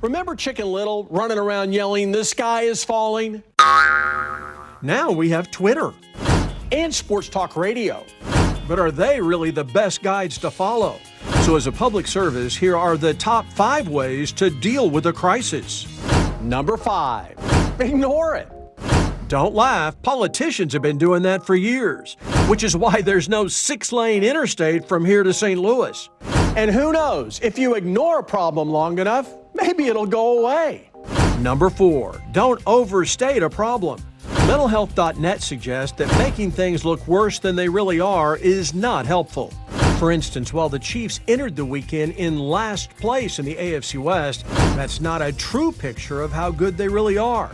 Remember Chicken Little running around yelling, "The sky is falling"? Now we have Twitter and sports talk radio. But are they really the best guides to follow? So as a public service, here are the top 5 ways to deal with a crisis. Number 5, ignore it. Don't laugh. Politicians have been doing that for years, which is why there's no 6-lane interstate from here to St. Louis. And who knows, if you ignore a problem long enough, maybe it'll go away. Number 4, don't overstate a problem. MentalHealth.net suggests that making things look worse than they really are is not helpful. For instance, while the Chiefs entered the weekend in last place in the AFC West, that's not a true picture of how good they really are.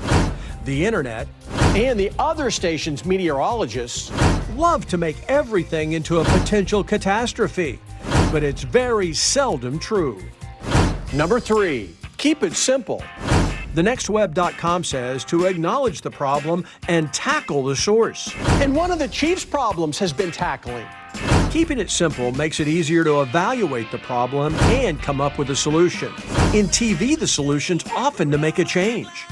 The internet and the other station's meteorologists love to make everything into a potential catastrophe, but it's very seldom true. Number 3, keep it simple. TheNextWeb.com says to acknowledge the problem and tackle the source. And one of the Chiefs' problems has been tackling. Keeping it simple makes it easier to evaluate the problem and come up with a solution. In TV, the solution's often to make a change,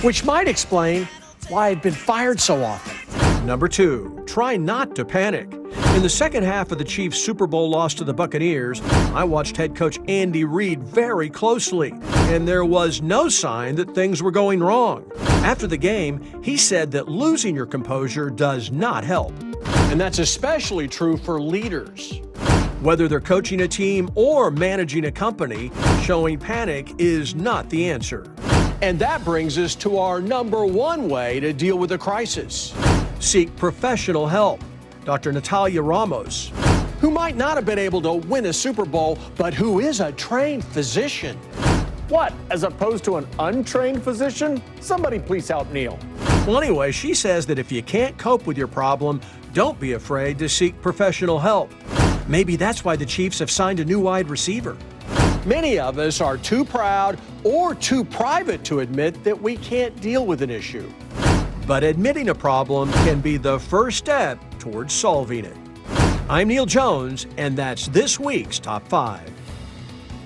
which might explain why I've been fired so often. Number 2, try not to panic. In the second half of the Chiefs' Super Bowl loss to the Buccaneers, I watched head coach Andy Reid very closely, and there was no sign that things were going wrong. After the game, he said that losing your composure does not help. And that's especially true for leaders. Whether they're coaching a team or managing a company, showing panic is not the answer. And that brings us to our number 1 way to deal with a crisis. Seek professional help. Dr. Natalia Ramos, who might not have been able to win a Super Bowl, but who is a trained physician. What, as opposed to an untrained physician? Somebody please help Neal. Well, anyway, she says that if you can't cope with your problem, don't be afraid to seek professional help. Maybe that's why the Chiefs have signed a new wide receiver. Many of us are too proud or too private to admit that we can't deal with an issue. But admitting a problem can be the first step towards solving it. I'm Neal Jones, and that's this week's Top 5.